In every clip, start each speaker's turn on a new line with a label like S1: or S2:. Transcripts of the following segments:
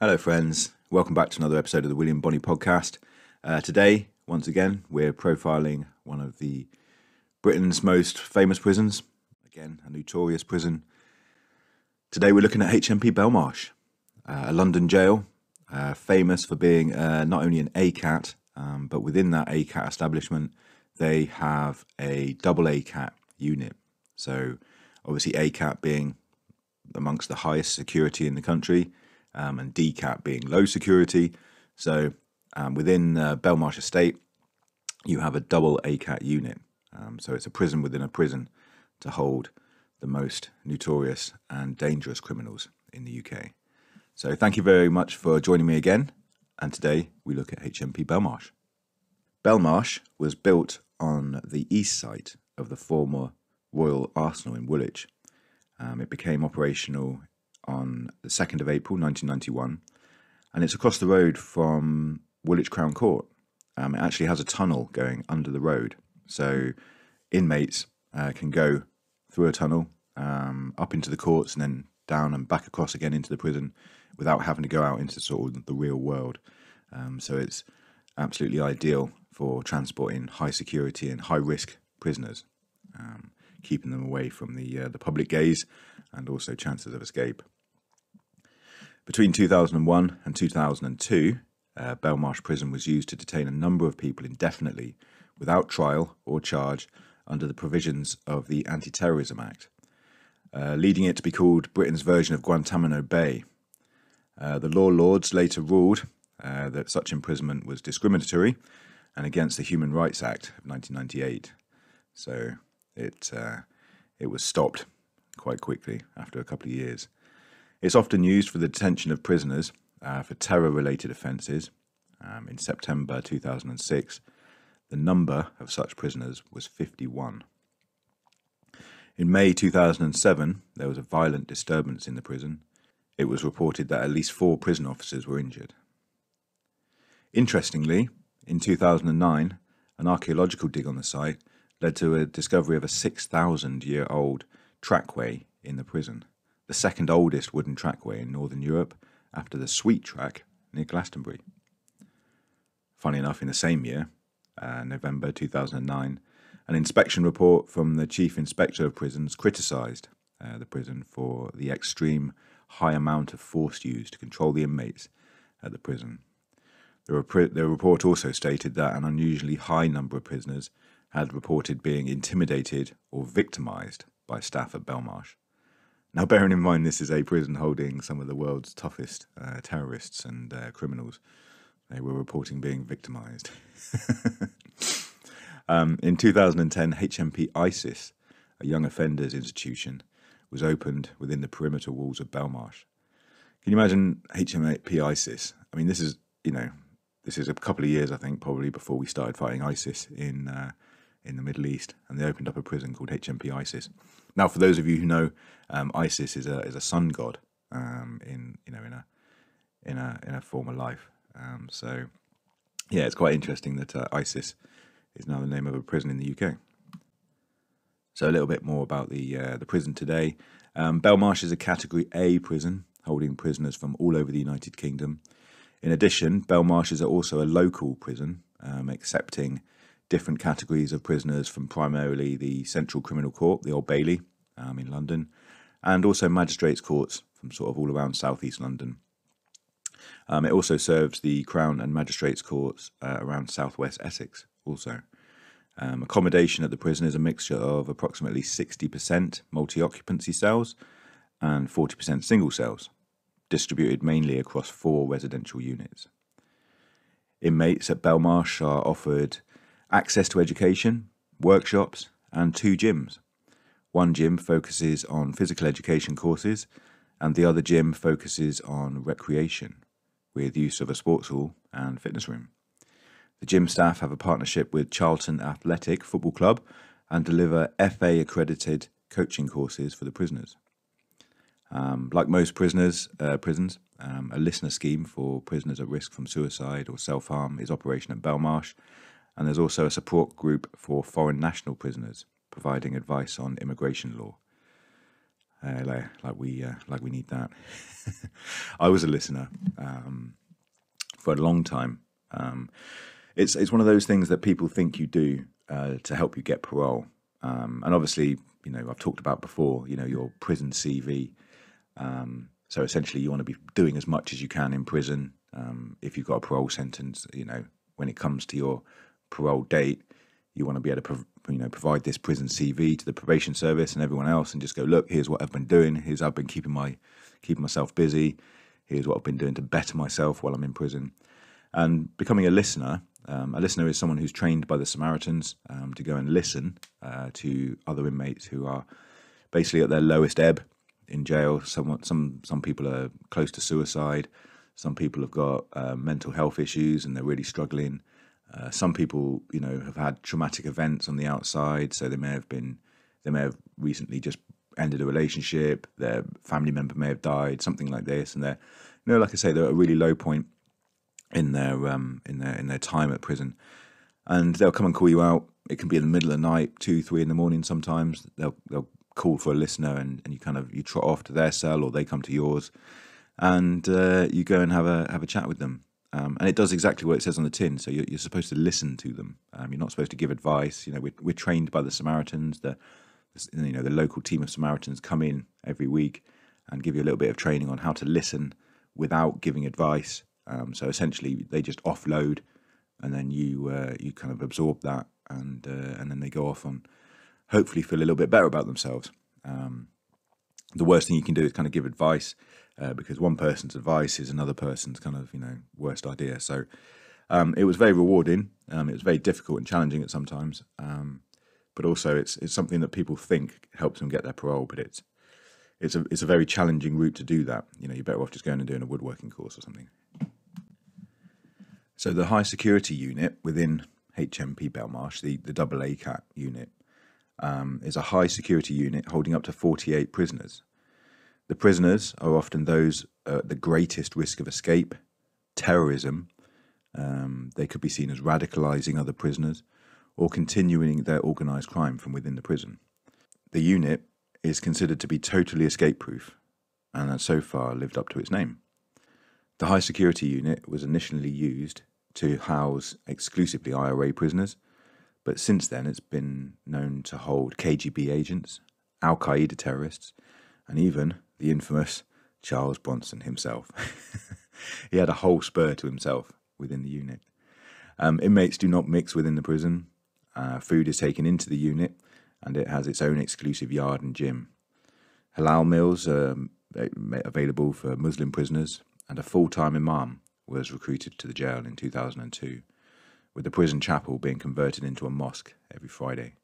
S1: Hello friends, welcome back to another episode of the William Bonney podcast. Today, once again, we're profiling one of the Britain's most famous prisons, again a notorious prison. Today we're looking at HMP Belmarsh, a London jail, famous for being not only an ACAT, but within that ACAT establishment they have a double ACAT unit. So obviously ACAT being amongst the highest security in the country, and DCAT being low security. So within Belmarsh Estate, you have a double ACAT unit. So it's a prison within a prison to hold the most notorious and dangerous criminals in the UK. So thank you very much for joining me again. And today we look at HMP Belmarsh. Belmarsh was built on the east side of the former Royal Arsenal in Woolwich. It became operational on the 2nd of April 1991, and it's across the road from Woolwich Crown Court. It actually has a tunnel going under the road, so inmates can go through a tunnel up into the courts and then down and back across again into the prison without having to go out into sort of the real world. So it's absolutely ideal for transporting high security and high risk prisoners, keeping them away from the public gaze and also chances of escape. Between 2001 and 2002, Belmarsh Prison was used to detain a number of people indefinitely without trial or charge under the provisions of the Anti-Terrorism Act, leading it to be called Britain's version of Guantanamo Bay. The Law Lords later ruled that such imprisonment was discriminatory and against the Human Rights Act of 1998. So it was stopped quite quickly after a couple of years. It's often used for the detention of prisoners for terror-related offences. In September 2006, the number of such prisoners was 51. In May 2007, there was a violent disturbance in the prison. It was reported that at least 4 prison officers were injured. Interestingly, in 2009, an archaeological dig on the site led to a discovery of a 6,000-year-old trackway in the prison, the second oldest wooden trackway in Northern Europe after the Sweet Track near Glastonbury. Funny enough, in the same year, November 2009, an inspection report from the Chief Inspector of Prisons criticised the prison for the extreme high amount of force used to control the inmates at the prison. The report also stated that an unusually high number of prisoners had reported being intimidated or victimised by staff at Belmarsh. Now, bearing in mind this is a prison holding some of the world's toughest terrorists and criminals, they were reporting being victimised. In 2010, HMP ISIS, a young offenders institution, was opened within the perimeter walls of Belmarsh. Can you imagine HMP ISIS? I mean, this is a couple of years, I think, probably before we started fighting ISIS in the Middle East, and they opened up a prison called HMP ISIS. Now, for those of you who know, ISIS is a sun god in a former life. So, yeah, it's quite interesting that ISIS is now the name of a prison in the UK. So, a little bit more about the prison today. Belmarsh is a Category A prison holding prisoners from all over the United Kingdom. In addition, Belmarsh is also a local prison, accepting different categories of prisoners from primarily the Central Criminal Court, the Old Bailey, in London, and also magistrates' courts from sort of all around southeast London. It also serves the Crown and Magistrates' Courts around southwest Essex also. Accommodation at the prison is a mixture of approximately 60% multi-occupancy cells and 40% single cells, distributed mainly across 4 residential units. Inmates at Belmarsh are offered access to education, workshops, and 2 gyms. One gym focuses on physical education courses, and the other gym focuses on recreation, with use of a sports hall and fitness room. The gym staff have a partnership with Charlton Athletic Football Club and deliver FA-accredited coaching courses for the prisoners. Like most prisons, a listener scheme for prisoners at risk from suicide or self-harm is operational at Belmarsh, and there's also a support group for foreign national prisoners, providing advice on immigration law. like we need that. I was a listener for a long time. It's one of those things that people think you do to help you get parole. And obviously, I've talked about before, your prison CV. So essentially, you want to be doing as much as you can in prison. If you've got a parole sentence, when it comes to your parole date, you want to be able to provide this prison CV to the probation service and everyone else, and just go, look, here's what I've been doing. Here's how I've been keeping myself busy. Here's what I've been doing to better myself while I'm in prison. And becoming a listener is someone who's trained by the Samaritans to go and listen to other inmates who are basically at their lowest ebb in jail. Some people are close to suicide. Some people have got mental health issues and they're really struggling. Some people, have had traumatic events on the outside, so they may have recently just ended a relationship. Their family member may have died, something like this, and they're, like I say, they're at a really low point in their time at prison, and they'll come and call you out. It can be in the middle of the night, 2, 3 in the morning. Sometimes they'll call for a listener, and you trot off to their cell, or they come to yours, and you go and have a chat with them. And it does exactly what it says on the tin. So you're supposed to listen to them. You're not supposed to give advice. We're trained by the Samaritans. The local team of Samaritans come in every week and give you a little bit of training on how to listen without giving advice. So essentially, they just offload, and then you kind of absorb that, and then they go off and hopefully feel a little bit better about themselves. The worst thing you can do is kind of give advice, because one person's advice is another person's kind of worst idea. So it was very rewarding. It was very difficult and challenging at sometimes, but also it's something that people think helps them get their parole, but it's a very challenging route to do that. You're better off just going and doing a woodworking course or something. So the high security unit within HMP Belmarsh, the AA Cat unit, is a high security unit holding up to 48 prisoners. The prisoners are often those at the greatest risk of escape, terrorism. They could be seen as radicalising other prisoners or continuing their organised crime from within the prison. The unit is considered to be totally escape-proof, and has so far lived up to its name. The high security unit was initially used to house exclusively IRA prisoners, but since then it's been known to hold KGB agents, Al-Qaeda terrorists, and even the infamous Charles Bronson himself. He had a whole spur to himself within the unit. Inmates do not mix within the prison. Food is taken into the unit, and it has its own exclusive yard and gym. Halal meals are available for Muslim prisoners, and a full-time imam was recruited to the jail in 2002, with the prison chapel being converted into a mosque every Friday.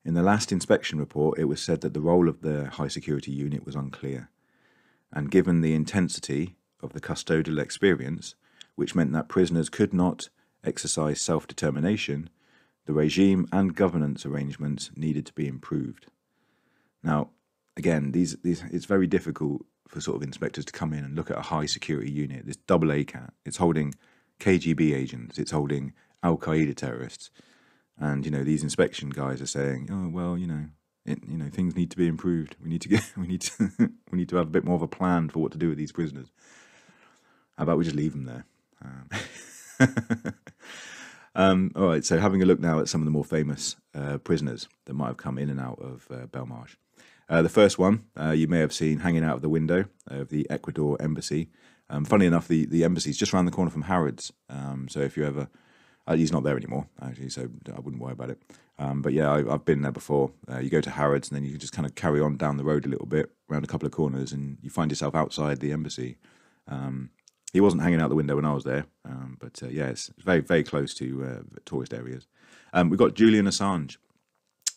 S1: In the last inspection report, it was said that the role of the high security unit was unclear, and given the intensity of the custodial experience, which meant that prisoners could not exercise self-determination, the regime and governance arrangements needed to be improved. Now, again, it's very difficult for sort of inspectors to come in and look at a high security unit, this AA Cat. It's holding KGB agents, it's holding Al-Qaeda terrorists. And, these inspection guys are saying, oh, well, things need to be improved. We need to have a bit more of a plan for what to do with these prisoners. How about we just leave them there? All right, so having a look now at some of the more famous prisoners that might have come in and out of Belmarsh. The first one you may have seen hanging out of the window of the Ecuador embassy. Funny enough, the embassy is just around the corner from Harrods. So if you ever... he's not there anymore, actually, so I wouldn't worry about it. But yeah, I've been there before. You go to Harrods, and then you can just kind of carry on down the road a little bit, around a couple of corners, and you find yourself outside the embassy. He wasn't hanging out the window when I was there, but yeah, it's very, very close to tourist areas. We've got Julian Assange.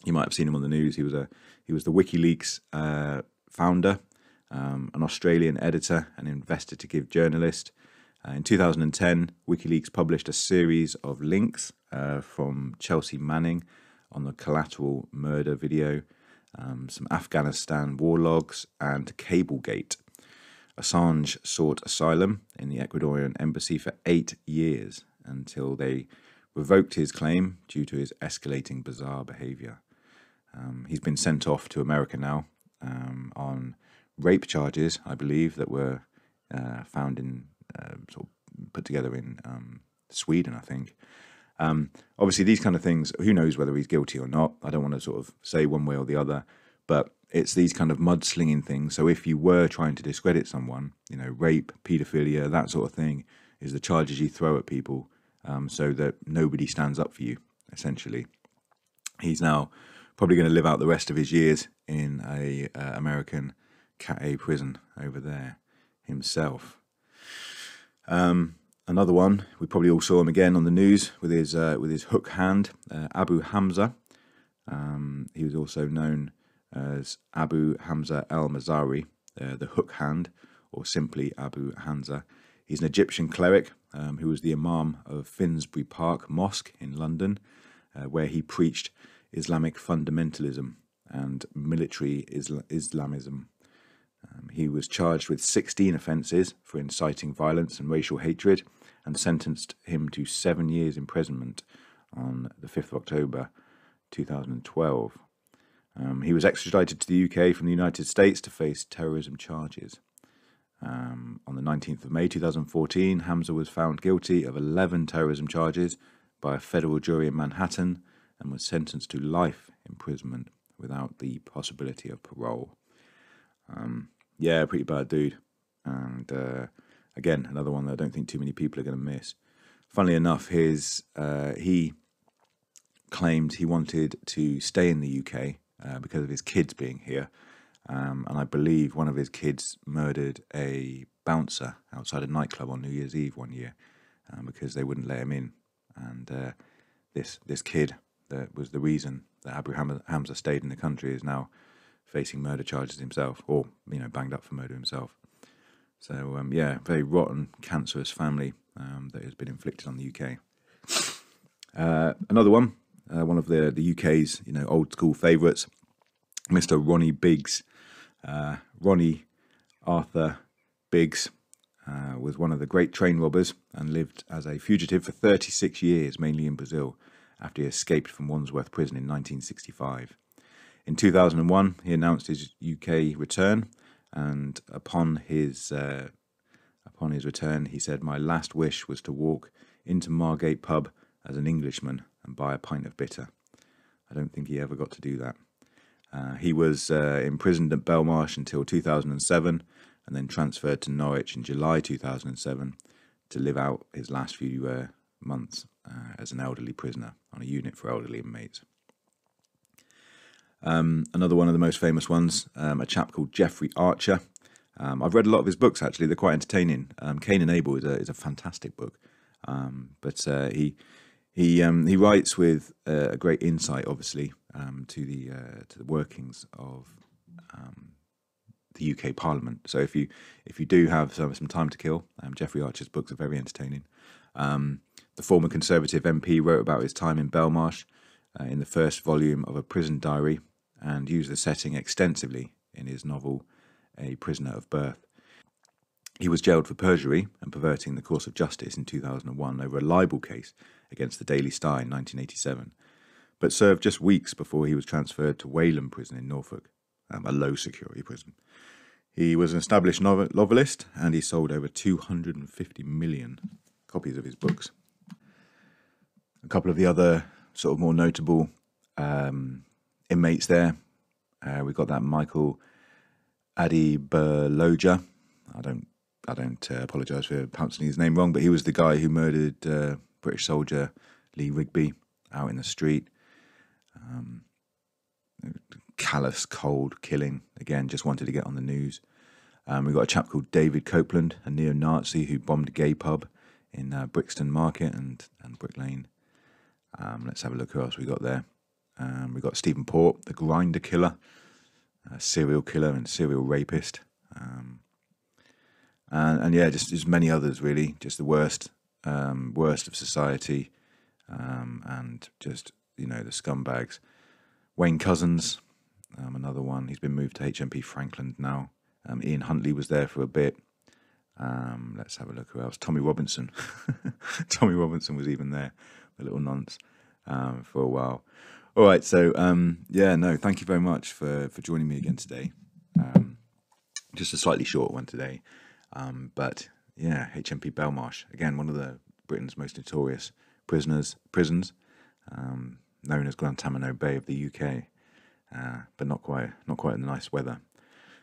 S1: You might have seen him on the news. He was the WikiLeaks founder, an Australian editor and investigative journalist. In 2010, WikiLeaks published a series of links from Chelsea Manning on the collateral murder video, some Afghanistan war logs, and Cablegate. Assange sought asylum in the Ecuadorian embassy for 8 years until they revoked his claim due to his escalating bizarre behaviour. He's been sent off to America now on rape charges, I believe, that were found in sort of put together in Sweden, I think. Obviously, these kind of things, who knows whether he's guilty or not? I don't want to sort of say one way or the other, but it's these kind of mudslinging things. So if you were trying to discredit someone, rape, paedophilia, that sort of thing, is the charges you throw at people so that nobody stands up for you, essentially. He's now probably going to live out the rest of his years in a American Cat A prison over there himself. Another one, we probably all saw him again on the news with his hook hand, Abu Hamza. He was also known as Abu Hamza al-Mazari, the hook hand, or simply Abu Hamza. He's an Egyptian cleric who was the Imam of Finsbury Park Mosque in London, where he preached Islamic fundamentalism and military Islamism. He was charged with 16 offences for inciting violence and racial hatred and sentenced him to 7 years imprisonment on the 5th of October 2012. He was extradited to the UK from the United States to face terrorism charges. On the 19th of May 2014, Hamza was found guilty of 11 terrorism charges by a federal jury in Manhattan and was sentenced to life imprisonment without the possibility of parole. Yeah, pretty bad dude. And again, another one that I don't think too many people are going to miss. Funnily enough, he claimed he wanted to stay in the UK because of his kids being here. And I believe one of his kids murdered a bouncer outside a nightclub on New Year's Eve one year because they wouldn't let him in. And this kid that was the reason that Abu Hamza stayed in the country is now facing murder charges himself, or banged up for murder himself. So yeah, very rotten, cancerous family that has been inflicted on the UK. Another one, one of the UK's old school favourites, Mr. Ronnie Biggs. Ronnie Arthur Biggs was one of the great train robbers and lived as a fugitive for 36 years, mainly in Brazil, after he escaped from Wandsworth Prison in 1965. In 2001, he announced his UK return, and upon his return, he said, "My last wish was to walk into Margate pub as an Englishman and buy a pint of bitter." I don't think he ever got to do that. He was imprisoned at Belmarsh until 2007, and then transferred to Norwich in July 2007 to live out his last few months as an elderly prisoner on a unit for elderly inmates. Another one of the most famous ones, a chap called Jeffrey Archer. I've read a lot of his books, actually. They're quite entertaining. Cain and Abel is a fantastic book. But he writes with a great insight, obviously, to the workings of the UK Parliament. So if you do have some time to kill, Jeffrey Archer's books are very entertaining. The former Conservative MP wrote about his time in Belmarsh in the first volume of A Prison Diary, and used the setting extensively in his novel A Prisoner of Birth. He was jailed for perjury and perverting the course of justice in 2001 over a libel case against the Daily Star in 1987, but served just weeks before he was transferred to Wayland Prison in Norfolk, a low-security prison. He was an established novelist, and he sold over 250 million copies of his books. A couple of the other sort of more notable inmates there. We've got that Michael Adibaloja. I don't apologise for pronouncing his name wrong, but he was the guy who murdered British soldier Lee Rigby out in the street. Callous, cold killing. Again, just wanted to get on the news. We've got a chap called David Copeland, a neo-Nazi who bombed a gay pub in Brixton Market and Brick Lane. Let's have a look who else we got there. We've got Stephen Port, the grinder killer, serial killer and serial rapist. And yeah, just many others really, just the worst of society, and just, the scumbags. Wayne Couzens, another one, he's been moved to HMP Frankland now. Ian Huntley was there for a bit. Let's have a look who else. Tommy Robinson. Tommy Robinson was even there, the little nonce, for a while. All right, so yeah, no, thank you very much for joining me again today. Just a slightly short one today, but yeah, HMP Belmarsh, again, one of the Britain's most notorious prisons, known as Guantanamo Bay of the UK, but not quite in the nice weather.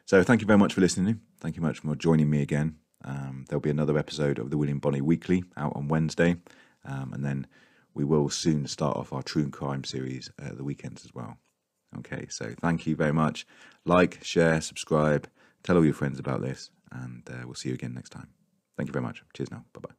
S1: So thank you very much for listening. Thank you much for joining me again. There'll be another episode of the William Bonney Weekly out on Wednesday, and then we will soon start off our true crime series at the weekends as well. Okay, so thank you very much. Like, share, subscribe, tell all your friends about this, and we'll see you again next time. Thank you very much. Cheers now. Bye-bye.